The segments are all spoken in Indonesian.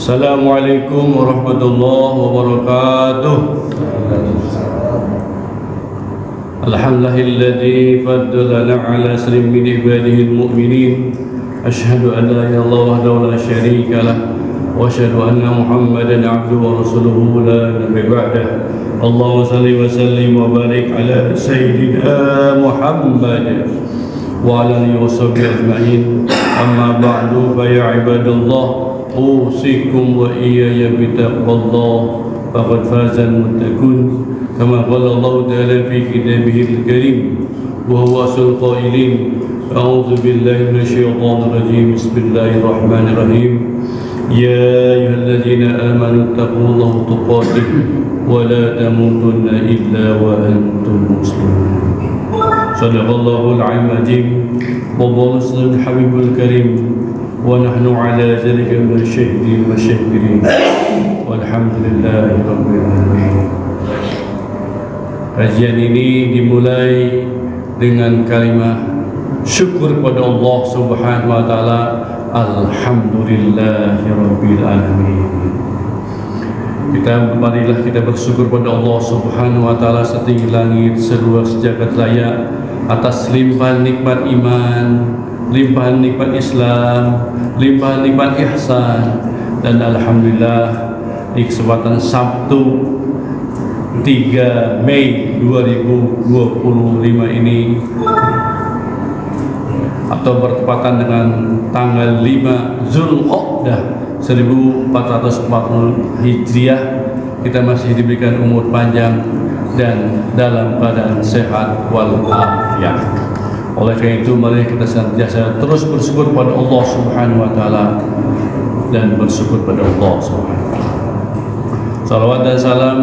Assalamualaikum warahmatullahi wabarakatuh. Alhamdulillahilladzi faddalana ala asrin min ibadihil mu'minin. Asyhadu an la ilaha illallah wahdahu la syarika lah wa asyhadu anna Muhammadan abduhu wa rasuluhu la nabiyya ba'dah. Allahumma salli wa sallim wa barik ala sayyidina Muhammad wa ala alihi wa sahbihi ajma'in. Amma ba'du fa ya ibadallah, أوصيكم وإياي بتقوى الله فقد فاز المتقون كما قال الله تعالى في كتابه الكريم وهو أصل القائلين أعوذ بالله من الشيطان الرجيم بسم الله الرحمن الرحيم يا أيها الذين آمنوا اتقوا الله تقاته ولا تموتن إلا وأنتم مسلمون. صدق الله العظيم وبلغ الحبيب الكريم ونحن على ذلك من الشاهدين والشاكرين والحمد لله رب العالمين. Kajian ini dimulai dengan kalimat syukur kepada Allah Subhanahu wa taala. Alhamdulillahirabbil alamin. Kita bersyukur kepada Allah Subhanahu wa taala setinggi langit, seluas jagat raya atas limpahan nikmat iman, limpahan nikmat Islam, limpahan nikmat ihsan. Dan alhamdulillah di kesempatan Sabtu 3 Mei 2025 ini atau bertepatan dengan tanggal 5 Zulqa'dah 1440 Hijriah, kita masih diberikan umur panjang dan dalam keadaan sehat walafiat. Oleh karena itu, mari kita senantiasa terus bersyukur pada Allah Subhanahu wa taala dan bersyukur pada Allah Subhanahu wa taala. Salawat dan salam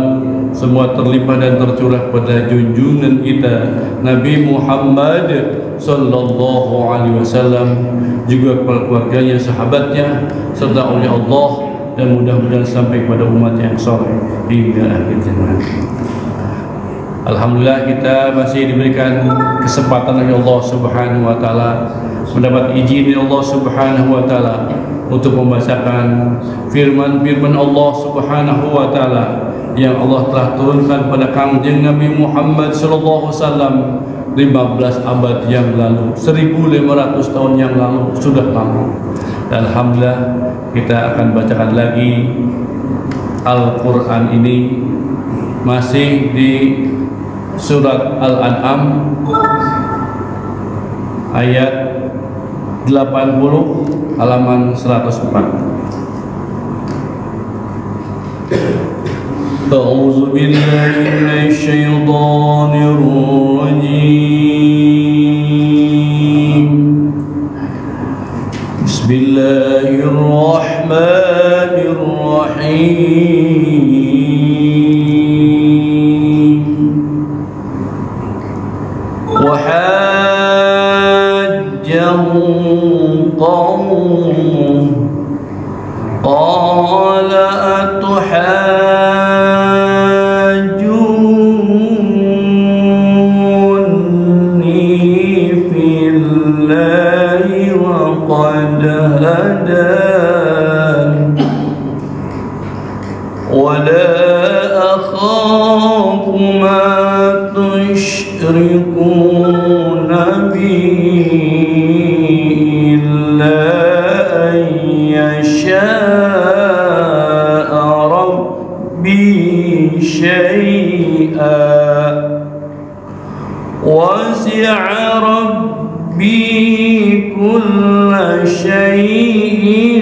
semua terlimpah dan tercurah pada junjungan kita Nabi Muhammad sallallahu alaihi wasallam, juga kepada keluarganya, sahabatnya, serta oleh Allah, dan mudah-mudahan sampai pada umat yang saleh hingga akhir zaman. Alhamdulillah, kita masih diberikan kesempatan oleh Allah Subhanahu wa taala, mendapat izin dari Allah Subhanahu wa taala untuk membacakan firman-firman Allah Subhanahu wa taala yang Allah telah turunkan pada Kangjeng Nabi Muhammad sallallahu alaihi wasallam 15 abad yang lalu, 1500 tahun yang lalu, sudah lalu. Dan alhamdulillah, kita akan bacakan lagi Al-Qur'an ini masih di Surat Al-An'am ayat 80 halaman 104. A'udzu billahi minasy syaithanir rajim. Bismillahirrahmanirrahim. وحاجه قومه قال أتحاجوني في الله وقد هدان ولا أخاف ما تشركون به إلا أن يشاء ربي شيئا وسع ربي كل شيء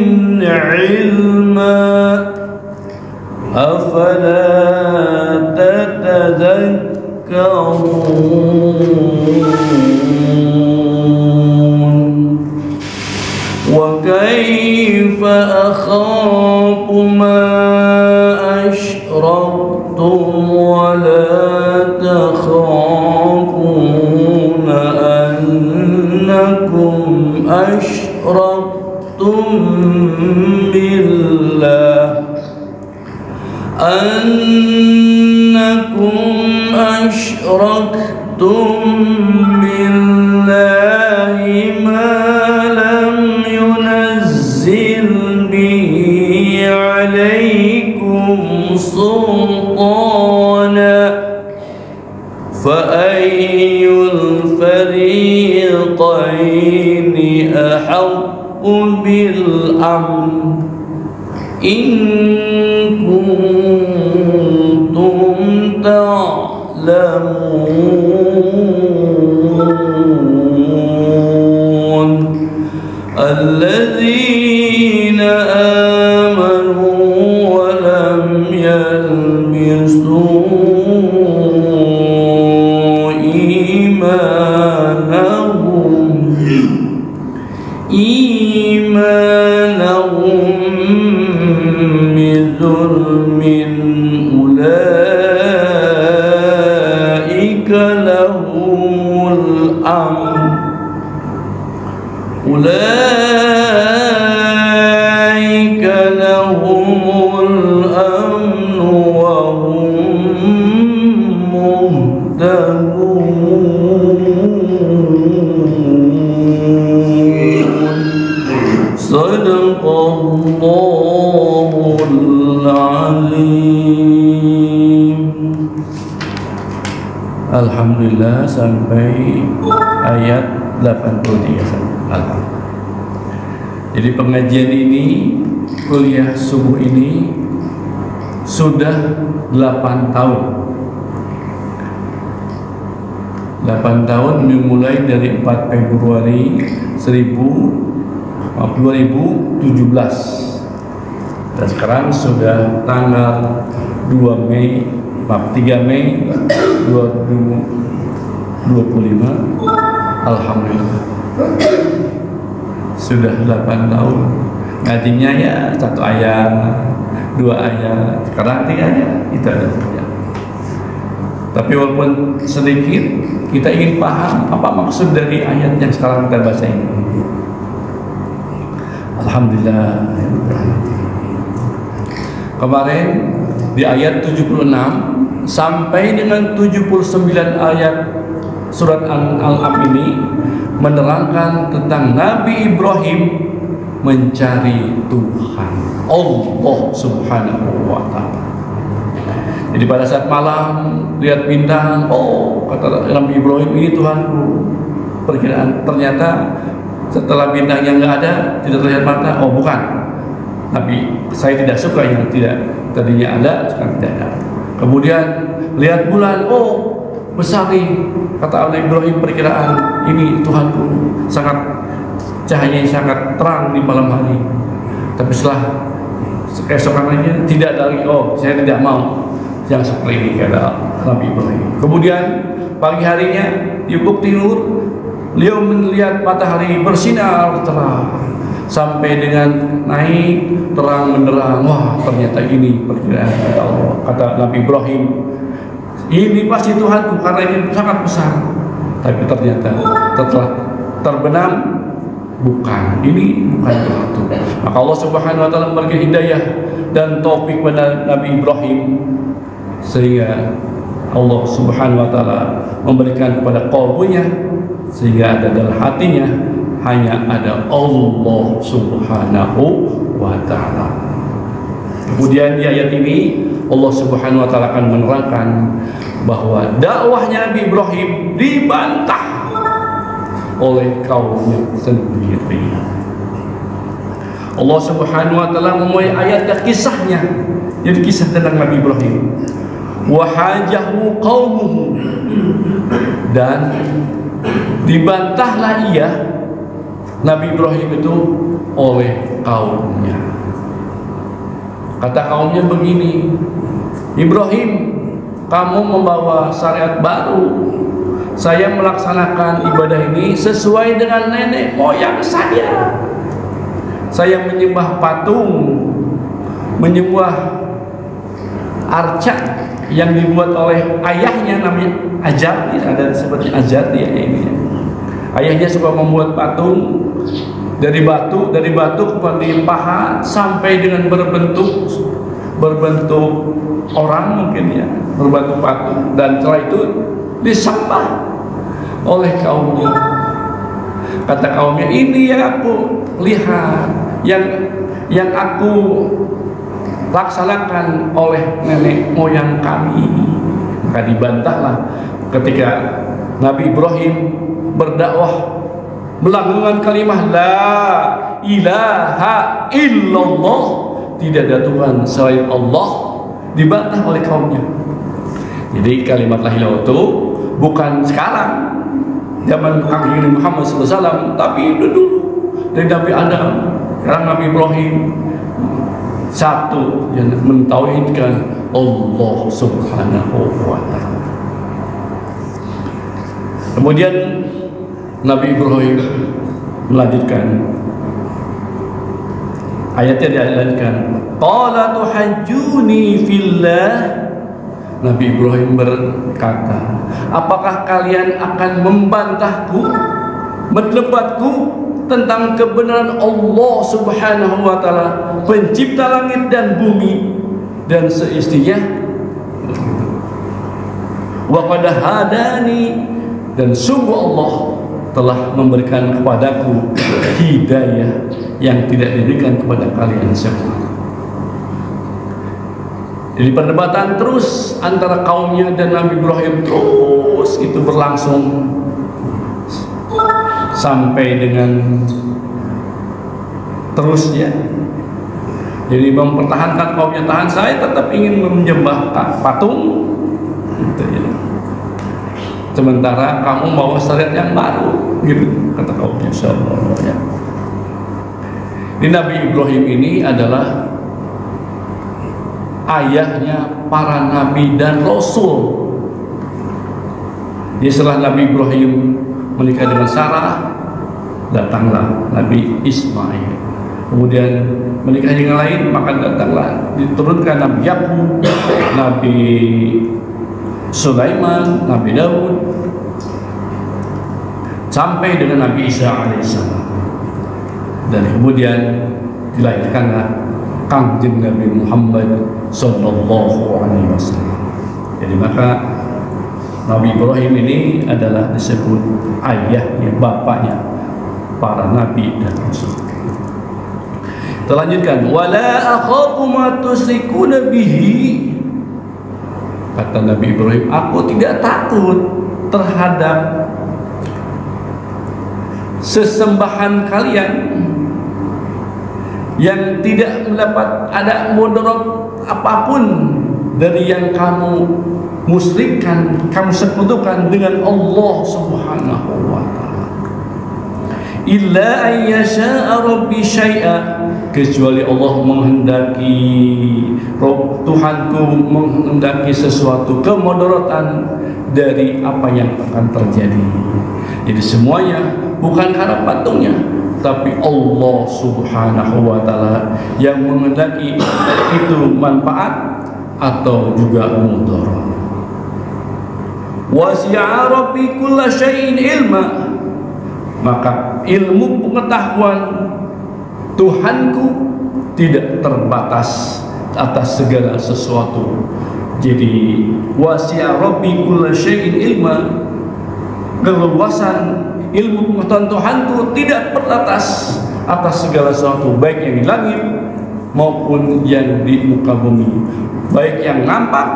علما أفلا تتذكرون وكيف أخاف ما أشركتم ولا تخافون أنكم أشركتم بالله أشركتم بالله ما لم ينزل به الحرمين أحق بالأمن إن كنتم تعلمون الذين آمنوا ولم يلبسوا إيمانهم بظلم أولئك لهم الأمن وهم مهتدون صدق الله العظيم. Alhamdulillah sampai ayat 83. Alhamdulillah. Jadi pengajian ini, kuliah subuh ini sudah 8 tahun. 8 tahun dimulai dari 4 Februari 2017 dan sekarang sudah tanggal 3 Mei 2025. Alhamdulillah sudah 8 tahun ngajinya ya 1 ayat 2 ayat, sekarang 3 ayat itu ada saja. Tapi walaupun sedikit, kita ingin paham apa maksud dari ayat yang sekarang kita baca ini. Alhamdulillah. Kemarin di ayat 76 sampai dengan 79 ayat surat Al-An'am ini menerangkan tentang Nabi Ibrahim mencari Tuhan Allah Subhanahu wa ta'ala. Jadi pada saat malam lihat bintang, oh kata Nabi Ibrahim, ini Tuhanku. Perkiraan ternyata setelah bintangnya nggak ada, tidak terlihat mata, oh bukan, tapi saya tidak suka yang tidak tadinya ada sekarang tidak ada. Kemudian lihat bulan, oh besar nih, kata Nabi Ibrahim, perkiraan ini Tuhanku, sangat cahayanya sangat terang di malam hari. Tapi setelah keesokannya tidak ada lagi, oh saya tidak mau yang seperti ini, kata Nabi Ibrahim. Kemudian pagi harinya di ufuk timur beliau melihat matahari bersinar terang sampai dengan naik terang benderang. Wah ternyata ini perkiraan kata Allah, kata Nabi Ibrahim, ini pasti Tuhanku karena ini sangat besar. Tapi ternyata setelah terbenam, bukan, ini bukan Tuhan. Maka Allah Subhanahu wa ta'ala memberikan hidayah dan taufik pada Nabi Ibrahim, sehingga Allah Subhanahu wa ta'ala memberikan kepada qalbunya, sehingga ada dalam hatinya hanya ada Allah Subhanahu wa ta'ala. Kemudian di ayat ini Allah Subhanahu wa ta'ala akan menerangkan bahwa dakwahnya Nabi Ibrahim dibantah oleh kaumnya sendiri. Allah Subhanahu wa ta'ala memulai ayat dan kisahnya, jadi kisah tentang Nabi Ibrahim. Wahajahu qaumuhu, dan dibantahlah ia Nabi Ibrahim itu oleh kaumnya. Kata kaumnya begini, Ibrahim, kamu membawa syariat baru, saya melaksanakan ibadah ini sesuai dengan nenek moyang saya. Saya menyembah patung, menyembah arca yang dibuat oleh ayahnya, namanya Ajar, ada seperti Ajar dia ini. Ayahnya suka membuat patung dari batu kemudian dipahat sampai dengan berbentuk orang mungkin ya, berbentuk patung, dan setelah itu disembah oleh kaumnya. Kata kaumnya, ini yang aku lihat, yang aku laksanakan oleh nenek moyang kami. Maka dibantahlah ketika Nabi Ibrahim berdakwah melanggengkan kalimat la ilaha illallah, tidak ada Tuhan selain Allah, dibantah oleh kaumnya. Jadi kalimat la ilaha illallah itu bukan sekarang zaman Nabi Muhammad SAW, tapi dulu dari Nabi Adam, sekarang Nabi Ibrahim, satu yang mentauhidkan Allah Subhanahu wa ta'ala. Kemudian Nabi Ibrahim melanjutkan ayatnya, dilanjutkan, qala tuhajjuni fillah. Nabi Ibrahim berkata, apakah kalian akan membantahku, mendebatku tentang kebenaran Allah Subhanahu wa ta'ala, pencipta langit dan bumi dan seistinya? Wa qad hadani, dan sungguh Allah telah memberikan kepadaku hidayah yang tidak diberikan kepada kalian semua. Jadi perdebatan terus antara kaumnya dan Nabi Ibrahim terus itu berlangsung sampai dengan terusnya. Jadi mempertahankan kaumnya, tahan, saya tetap ingin menyembah patung gitu ya. Sementara kamu bawa syariat yang baru gitu, kata kaumnya. Insyaallah ya. Ini Nabi Ibrahim ini adalah ayahnya para nabi dan rasul. Jadi setelah Nabi Ibrahim menikah dengan Sarah, datanglah Nabi Ismail. Kemudian menikah dengan lain, maka datanglah diturunkan Nabi Yakub, Nabi Sulaiman, Nabi Daud, sampai dengan Nabi Isa alaihissalam. Dan kemudian dilahirkanlah Kangjeng Nabi Muhammad sallallahu alaihi wasallam. Jadi maka Nabi Ibrahim ini adalah disebut ayahnya, bapaknya para nabi dan rasul. Terlanjutkan, wala akhafu ma tusyrikuna bihi. Kata Nabi Ibrahim, aku tidak takut terhadap sesembahan kalian yang tidak mendapat ada mudarat apapun dari yang kamu musyrikkan, kamu sekutukan dengan Allah Subhanahu wa ta'ala. Illa ayyasha'a rabbi syai'a, kecuali Allah menghendaki, Tuhanku menghendaki sesuatu kemudaratan dari apa yang akan terjadi. Jadi semuanya bukan karena patungnya, tapi Allah Subhanahu wa ta'ala yang menghendaki itu manfaat atau juga mudarat. Wasi'a rabbi kulla syai'in ilma, maka ilmu pengetahuan Tuhanku tidak terbatas atas segala sesuatu. Jadi wasi'a rabbi kulla syai'in ilma, keluasan ilmu pengetahuan Tuhanku tidak terbatas atas segala sesuatu, baik yang di langit maupun yang di muka bumi, baik yang nampak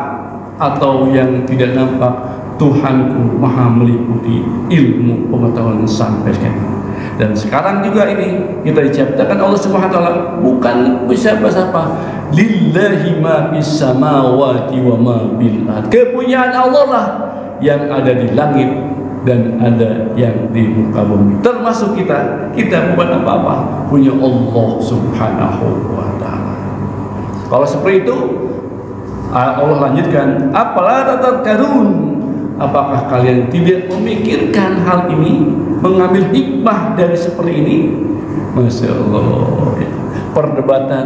atau yang tidak nampak. Tuhanku maha meliputi ilmu pengetahuan sampai sekarang. Dan sekarang juga ini kita diciptakan Allah Subhanahu wa ta'ala bukan siapa-siapa. Lillahi ma fis samawati wa ma bil ard. Kepunyaan Allah lah yang ada di langit dan ada yang di muka bumi. Termasuk kita bukan apa-apa, punya Allah Subhanahu wa ta'ala. Kalau seperti itu, Allah lanjutkan, apalah tatadkarun, apakah kalian tidak memikirkan hal ini, mengambil hikmah dari seperti ini? Masya Allah, perdebatan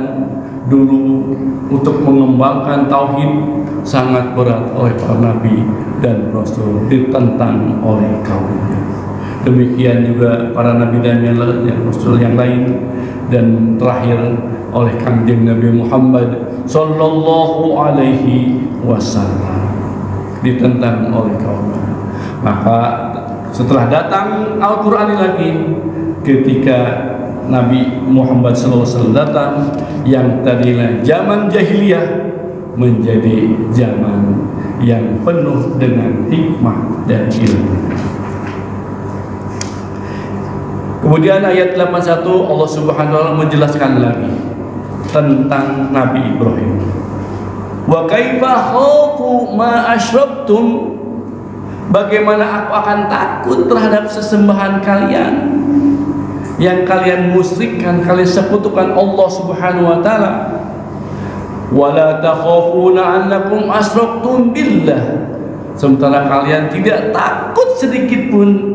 dulu untuk mengembangkan tauhid sangat berat oleh para nabi dan rasul, ditentang oleh kaumnya. Demikian juga para nabi dan rasul yang lain, dan terakhir oleh Kangjeng Nabi Muhammad sallallahu alaihi wasallam, ditentang oleh kaumnya. Maka setelah datang Al-Quran lagi, ketika Nabi Muhammad SAW datang, yang tadinya zaman jahiliyah menjadi zaman yang penuh dengan hikmah dan ilmu. Kemudian ayat 81 Allah Subhanahu wa taala menjelaskan lagi tentang Nabi Ibrahim. Wa kaifa khafu ma asyraktum, bagaimana aku akan takut terhadap sesembahan kalian yang kalian musyrikkan, kalian sekutukan Allah Subhanahu wa taala. Wala takhafuna annakum asyraktum billah, sementara kalian tidak takut sedikit pun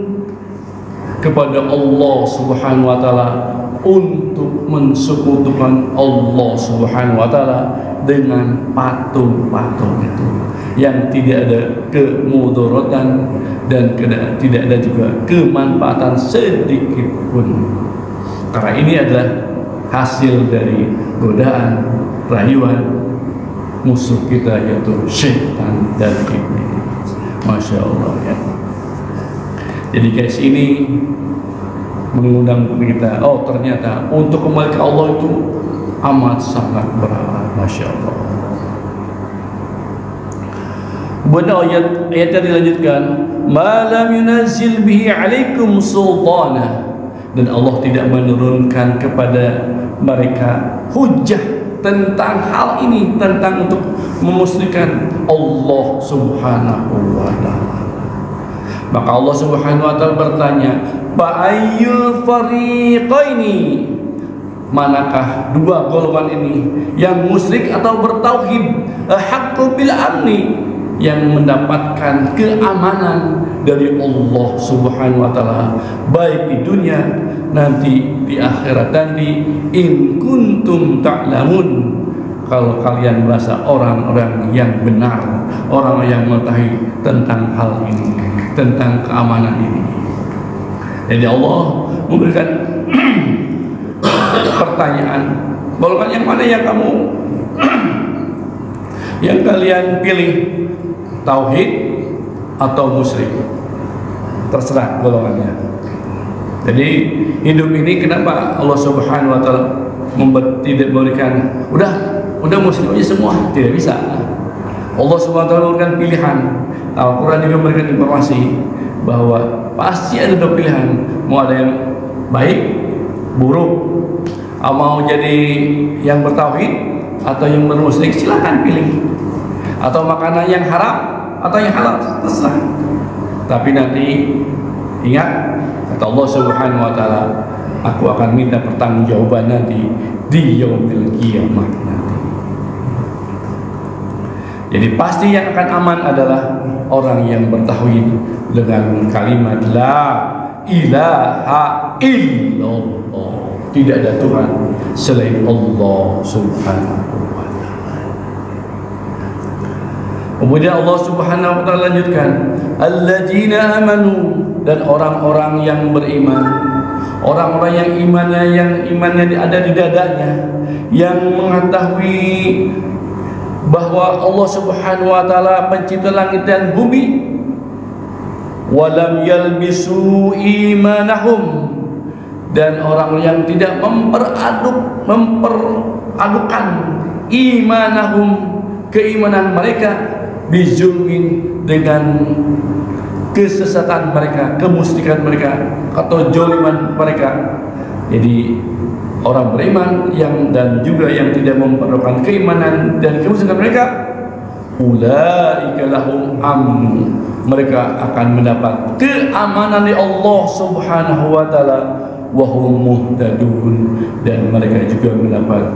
kepada Allah Subhanahu wa taala untuk mensekutukan Allah Subhanahu wa taala dengan patung-patung itu yang tidak ada kemudaratan dan tidak ada juga kemanfaatan sedikit pun. Karena ini adalah hasil dari godaan, rayuan musuh kita, yaitu syaitan dan iblis. Masya Allah ya. Jadi guys, ini mengundang kita, oh ternyata untuk kembali ke Allah itu amat sangat berat. Masya Allah. Benar ayat yang dilanjutkan, malam yunazil bihi alaikum sultana, dan Allah tidak menurunkan kepada mereka hujah tentang hal ini, tentang untuk memusnahkan Allah Subhanahu wa taala. Maka Allah Subhanahu wa taala bertanya, "Ba'ayyul fariqaini?" Manakah dua golongan ini, yang musyrik atau bertauhid, haqqu bil amni, yang mendapatkan keamanan dari Allah Subhanahu wa taala baik di dunia nanti, di akhirat nanti, in kuntum ta'lamun, kalau kalian merasa orang-orang yang benar, orang yang mengetahui tentang hal ini, tentang keamanan ini. Jadi Allah memberikan pertanyaan, golongan yang mana yang kamu yang kalian pilih, tauhid atau musyrik? Terserah golongannya. Jadi hidup ini kenapa Allah Subhanahu wa taala tidak memberikan udah muslim aja semua? Tidak bisa. Allah Subhanahu wa taala memberikan pilihan. Al-Quran juga memberikan informasi bahwa pasti ada dua pilihan, mau ada yang baik, buruk, mau jadi yang bertauhid atau yang bermusyrik, silakan pilih. Atau makanan yang haram atau yang halal, terserah. Tapi nanti ingat, kata Allah Subhanahu wa taala, aku akan minta pertanggungjawaban nanti di yaumil qiyamah nanti. Jadi pasti yang akan aman adalah orang yang bertauhid dengan kalimat la ilaha illallah, tidak ada Tuhan selain Allah Subhanahu wa taala. Kemudian Allah Subhanahu wa taala lanjutkan, alladzina amanu, dan orang-orang yang beriman, orang-orang yang imannya ada di dadanya, yang mengetahui bahwa Allah Subhanahu wa taala pencipta langit dan bumi, walam yalbisu imanahum, dan orang yang tidak memperadukan imanahum, keimanan mereka, bizulmin, dengan kesesatan mereka, kemusyrikan mereka, atau joliman mereka. Jadi orang beriman dan juga yang tidak memperlukan keimanan dan kemusyrikan mereka, ulaika lahum amnu, mereka akan mendapat keamanan dari Allah Subhanahu wa taala, wa hum muhtadun, dan mereka juga mendapat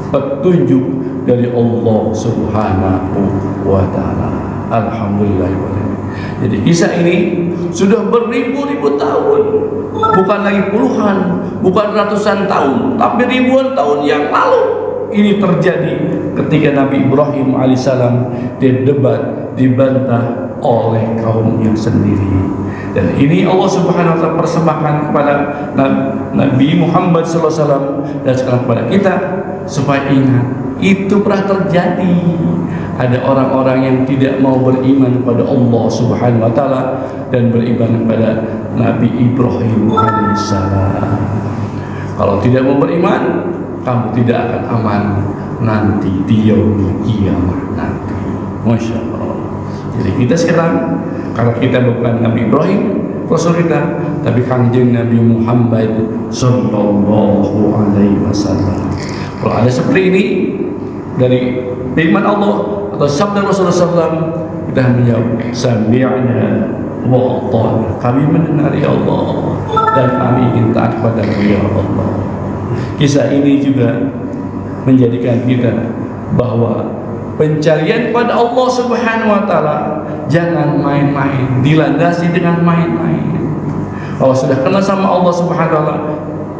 petunjuk dari Allah Subhanahu wa taala. Alhamdulillah. Jadi kisah ini sudah beribu-ribu tahun, bukan lagi puluhan, bukan ratusan tahun, tapi ribuan tahun yang lalu ini terjadi ketika Nabi Ibrahim alaihissalam didebat, dibantah oleh kaumnya sendiri. Dan ini Allah Subhanahu wa taala persembahkan kepada Nabi Muhammad SAW dan sekarang kepada kita, supaya ingat itu pernah terjadi. Ada orang-orang yang tidak mau beriman kepada Allah Subhanahu wa taala dan beriman kepada Nabi Ibrahim alaihissalam. Kalau tidak mau beriman, kamu tidak akan aman nanti di yaumil qiyamah nanti. Masya Allah. Jadi kita sekarang, kalau kita bukan Nabi Ibrahim, Rasul kita, tapi Kangjeng Nabi Muhammad sallallahu alaihi wasallam. Kalau ada seperti ini dari firman Allah atau sabda Rasulullah SAW, kita menjawab sami'na wa ata'na. Kami mendengar ya Allah dan kami ingin taat kepada-Mu ya Allah. Kisah ini juga menjadikan kita bahwa pencarian pada Allah Subhanahu wa taala jangan main-main, dilandasi dengan main-main. Kalau sudah kenal sama Allah Subhanahu wa taala,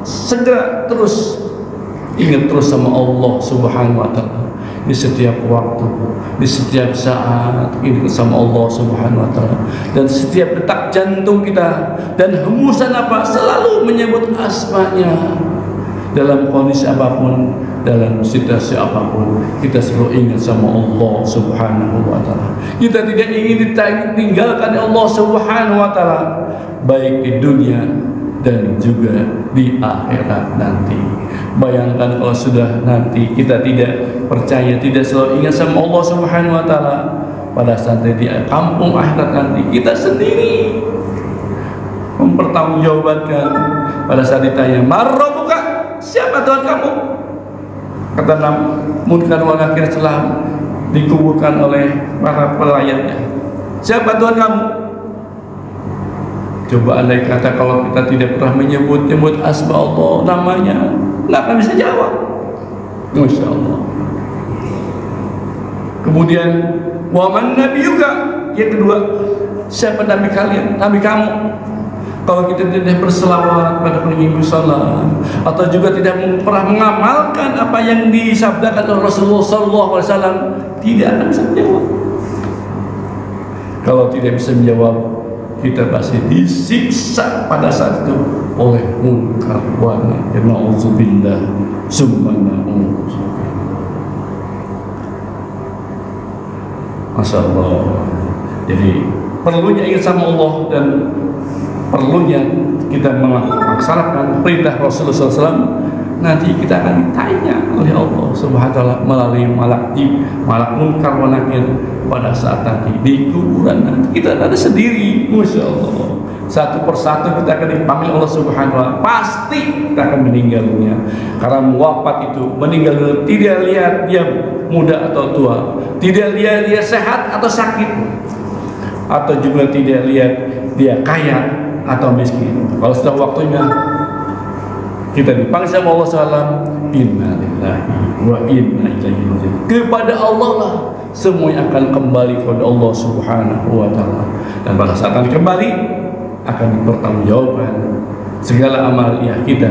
segera terus ingat terus sama Allah Subhanahu wa taala di setiap waktu, di setiap saat, ingat sama Allah Subhanahu wa taala, dan setiap detak jantung kita dan hembusan apa selalu menyebut asma-Nya. Dalam kondisi apapun, dalam situasi apapun, kita selalu ingat sama Allah Subhanahu wa taala. Kita tidak ingin ditinggalkan Allah Subhanahu wa taala, baik di dunia dan juga di akhirat nanti. Bayangkan kalau sudah nanti kita tidak percaya, tidak selalu ingat sama Allah Subhanahu wa taala, pada saat di kampung akhirat nanti kita sendiri mempertanggungjawabkan pada saat ditanya, "Marrabbuka?" Siapa Tuhan kamu? Kata Munkar wal Nakir setelah dikuburkan oleh para pelayannya. Siapa Tuhan kamu? Coba andai kata kalau kita tidak pernah menyebut-nyebut asma Allah, namanya, nggak akan bisa jawab. Masya Allah. Kemudian waman nabi juga. Yang kedua, siapa nabi kalian? Nabi kamu. Kalau kita tidak berselawat pada Nabi Muhammad atau juga tidak pernah mengamalkan apa yang disabdakan oleh Rasulullah SAW, tidak akan bisa menjawab. Kalau tidak bisa menjawab, kita pasti disiksa pada saat itu oleh munkar wa nakir. Na'udzubillah summa na'udzubillah. Masya Allah. Jadi perlunya ingat sama Allah dan perlunya kita melaksanakan perintah Rasulullah SAW. Nanti kita akan ditanya oleh Allah Subhanahu wa taala melalui malak munkar wa nakir pada saat nanti di kuburan nanti. Kita ada sendiri, Masya Allah. Satu persatu kita akan dipanggil Allah Subhanahu wa taala. Pasti kita akan meninggalnya. Karena wafat itu meninggal tidak lihat dia muda atau tua, tidak lihat dia sehat atau sakit, atau juga tidak lihat dia kaya atau miskin. Kalau sudah waktunya kita dipanggil sama Allah SAW, inna lillahi wa inna ilaihi raji'un. Kepada Allah lah semuanya akan kembali kepada Allah Subhanahu wa taala. Dan pada saat akan kembali akan dipertanggungjawabkan segala amal ya kita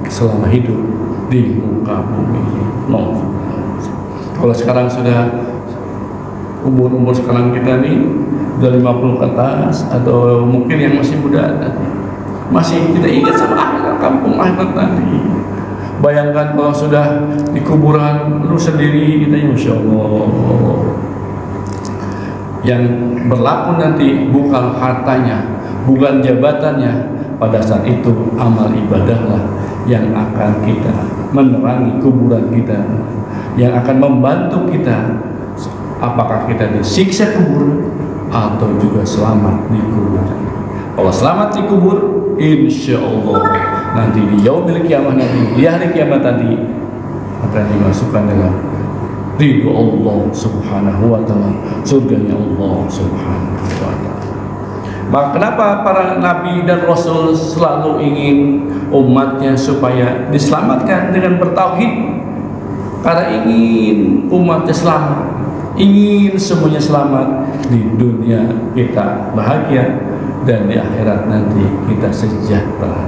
selama hidup di muka bumi. Kalau sekarang sudah umur sekarang kita nih udah 50 ke atas, atau mungkin yang masih muda masih kita ingat sama akhirat, kampung akhirat nanti. Bayangkan kalau sudah di kuburan lu sendiri, kita Masya Allah. Yang berlaku nanti bukan hartanya, bukan jabatannya. Pada saat itu amal ibadahlah yang akan kita menerangi kuburan kita, yang akan membantu kita apakah kita disiksa kubur atau juga selamat di kubur. Kalau selamat di kubur, insya Allah nanti di yaumil kiamah nanti, di hari kiamat tadi akan dimasukkan dalam ridho Allah Subhanahu wa taala, surganya Allah Subhanahu wa taala. Maka kenapa para nabi dan rasul selalu ingin umatnya supaya diselamatkan dengan bertauhid? Karena ingin umatnya selamat, ingin semuanya selamat. Di dunia kita bahagia dan di akhirat nanti kita sejahtera.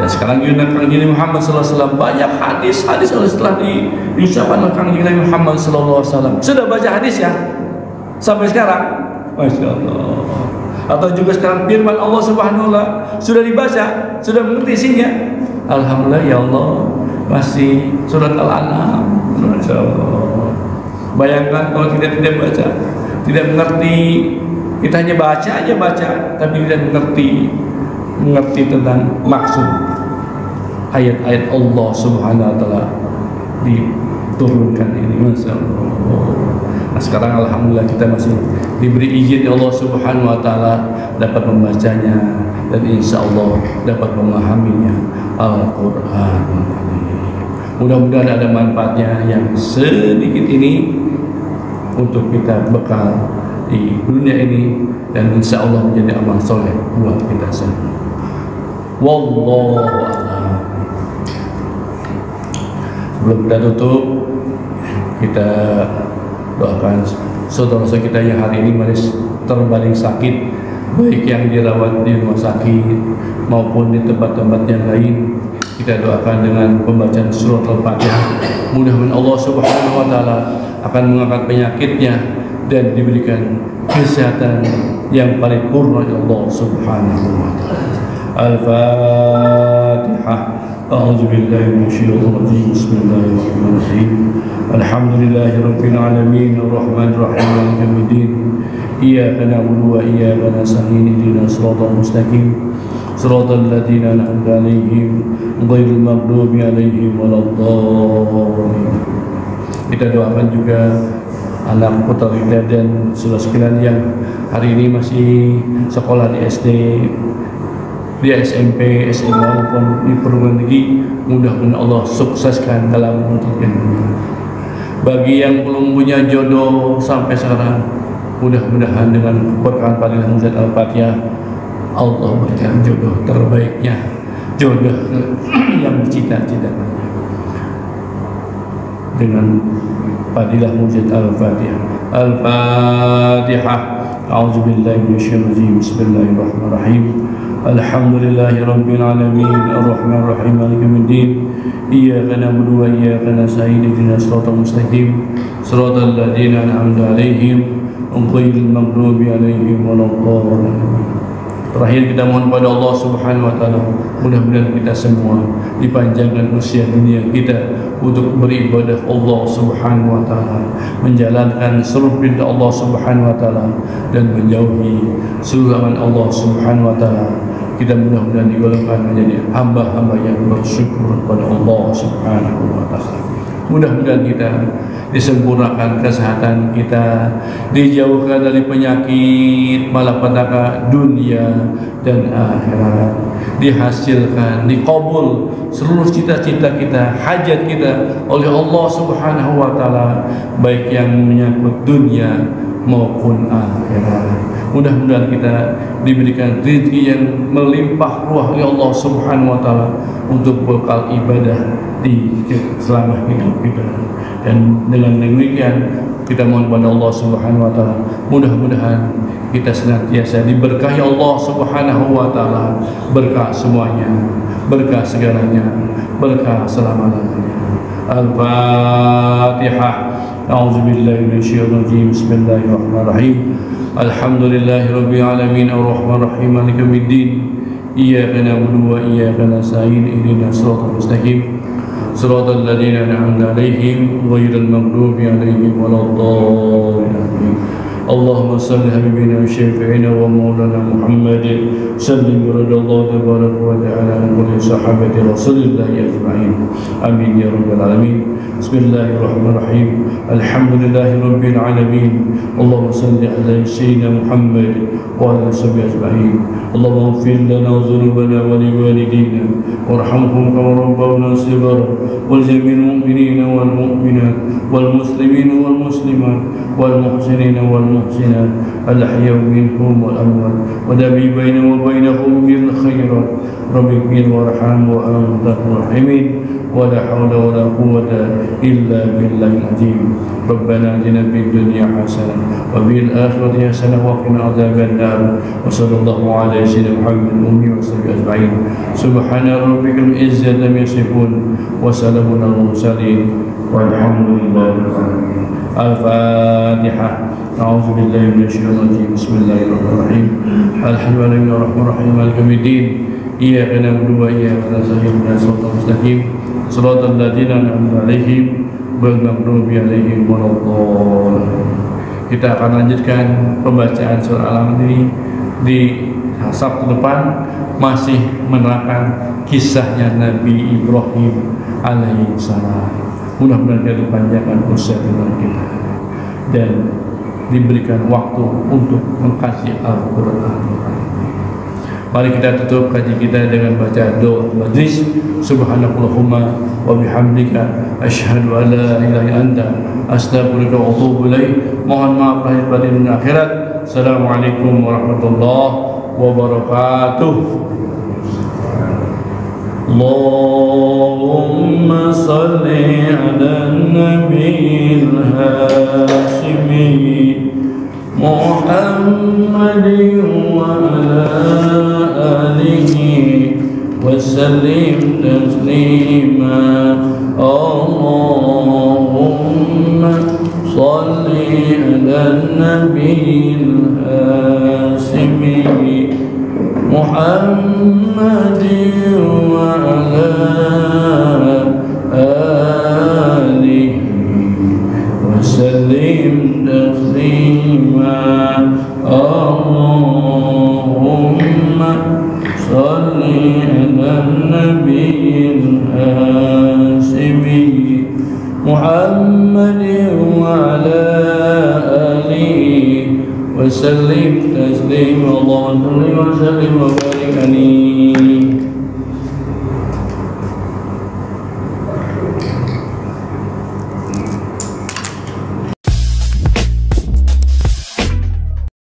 Dan sekarang Nabi Muhammad SAW banyak hadis-hadis setelah diucapkan oleh Nabi Muhammad SAW. Sudah baca hadis ya sampai sekarang, Masya Allah. Atau juga sekarang firman Allah Subhanahu wa taala sudah dibaca, sudah mengerti isinya. Alhamdulillah ya Allah, masih surat Al-An'am. Masya Allah. Bayangkan kalau kita tidak baca, tidak mengerti, kita hanya baca, tapi tidak mengerti tentang maksud ayat-ayat Allah Subhanahu wa taala diturunkan ini. Masya Allah. Nah sekarang alhamdulillah kita masih diberi izin Allah Subhanahu wa taala dapat membacanya, dan insya Allah dapat memahaminya Al-Quran. Mudah-mudahan ada manfaatnya yang sedikit ini untuk kita bekal di dunia ini, dan insya Allah menjadi amal soleh buat kita semua. Wallahu a'lam. Sebelum kita tutup, kita doakan saudara-saudara kita yang hari ini masih terbaring sakit, baik yang dirawat di rumah sakit maupun di tempat-tempat yang lain. Kita doakan dengan pembacaan surat Al-Fatihah. Mudah-mudahan Allah Subhanahu wa Ta'ala akan mengangkat penyakitnya dan diberikan kesehatan yang paripurna oleh Allah Subhanahu wa Ta'ala. Al-Fatihah. A'udzu billahi minasyaitonir rajim. Bismillahirrahmanirrahim. Alhamdulillahirabbil alamin arrahmanir rahim maliki yaumiddin. Iyyaka na'budu wa iyyaka nasta'in ihdinas siratal mustaqim. Siratal ladzina an'amta 'alaihim ghairil maghdubi 'alaihim waladdallin. Kita doakan juga anak putra kita dan saudara sekalian yang hari ini masih sekolah di SD, di SMP, SMA maupun di perguruan tinggi. Mudah-mudahan Allah sukseskan dalam untuknya. Bagi yang belum punya jodoh sampai sekarang, mudah-mudahan dengan keberkahan Fadilah Muhammad Al-Fatihah, Allah berikan jodoh terbaiknya, jodoh yang dicita-citakan. Dengan Fadilah Muhammad Al-Fatihah. Al-Fatihah. A'udzu billahi minasyaitonir rajim. Bismillahirrahmanirrahim. Alhamdulillahi rabbil alamin arrahmanir rahim maliki yaumiddin. Iyyaka na'budu wa iyyaka nasta'in ihdinas siratal mustaqim. Siratal ladzina an'amta 'alaihim ghairil maghdubi 'alaihim waladdallin. Terakhir kita mohon pada Allah Subhanahu wa Ta'ala, mudah-mudahan kita semua dipanjangkan usia dunia kita untuk beribadah Allah Subhanahu wa Ta'ala, menjalankan seluruh perintah Allah Subhanahu wa Ta'ala, dan menjauhi seluruh larangan Allah Subhanahu wa Ta'ala. Kita mudah-mudahan digolongkan menjadi hamba-hamba yang bersyukur kepada Allah Subhanahu wa Ta'ala. Mudah-mudahan kita disempurnakan kesehatan kita, dijauhkan dari penyakit malapetaka dunia dan akhirat, dihasilkan, dikabul seluruh cita-cita kita, hajat kita oleh Allah Subhanahu wa Ta'ala, baik yang menyangkut dunia maupun akhirat. Mudah-mudahan kita diberikan rezeki yang melimpah ruah oleh Allah Subhanahu wa Ta'ala untuk bekal ibadah di selama hidup kita. Dan dengan demikian kita mohon kepada Allah Subhanahu wa Ta'ala, mudah-mudahan kita senantiasa diberkahi Allah Subhanahu wa Ta'ala, berkah semuanya, berkah segalanya, berkah selama-lamanya. Al-Fatihah. A'udzu billahi minasyaitonir rajim. Bismillahirrahmanirrahim. Alhamdulillahi rabbil alamin arrahmanir rahim maliki yaumiddin. Iyyaka na'budu wa iyyaka nasta'in ihdinas siratal mustaqim. Siratal ladzina an'amta 'alaihim ghairil maghdubi 'alaihim waladdallin. Allahumma salli ala habibina syafi'ina wa maulana Muhammad sallim radallahu tabaraka wa ta'ala an kulli sahabati Rasulillah ajma'in. Amin ya rabbal alamin. Bismillahirrahmanirrahim. Alhamdulillahi rabbil alamin. Allahumma salli ala sayyidina Muhammad wa ala sahbihi ajma'in. Allahumma ighfir lana dhunubana wa liwalidina warhamhum kama rabbawna shighara wal jami'il mu'minina wal mu'minat wal muslimina wal muslimat wal muhsinina wal muhsinat al-ahya minhum wal amwat wa dabi bainahum wa bainahum bil khairat rabbi ighfir warham wa anta rahimin wa la hawla wa la quwwata illa billahil azim. Rabbana atina fid dunya hasanah wa fil akhirati hasanah wa qina adzaban nar. Wa sallallahu ala sayyidina Muhammadin ummi wa sahbihi ajma'in. Subhana rabbikal izzati amma yasifun wa salamun alal mursalin walhamdulillahi rabbil alamin. Al-Fatihah. A'udzu billahi minasyaitonir rajim. Bismillahirrahmanirrahim. Alhamdulillahi rabbil alamin maliki yaumiddin. Iyyaka na'budu wa iyyaka nasta'in ihdinas siratal mustaqim. Siratal ladzina an'amta 'alaihim ghairil maghdubi 'alaihim waladdallin. Kita akan lanjutkan pembacaan surah Al-An'am ini di Sabtu depan, masih menerangkan kisahnya Nabi Ibrahim alaihissalam. Mudah-mudahan kita dipanjangkan usia kita dan diberikan waktu untuk mengkaji Al-Quran. Mari kita tutup kaji kita dengan baca doa majlis. Subhanakallahumma wa bihamdika asyhadu an la ilaha illa anta astaghfiruka wa atubu ilaik. Mohon maaf lahir batin dan akhirat. Assalamualaikum warahmatullahi wabarakatuh. Allahumma salli ala nabiyil hashimi Muhammadin wa ala alihi wa sallim taslima. Allahumma salli ala nabiyil hashimi Muhammadin wa ala alihi wa sallim taslima. Allahumma salli ala nabiyil hashimi Muhammadin wa ala alihi wa sallim taslima. Allahumma salli wa sallim wa barik alaihi.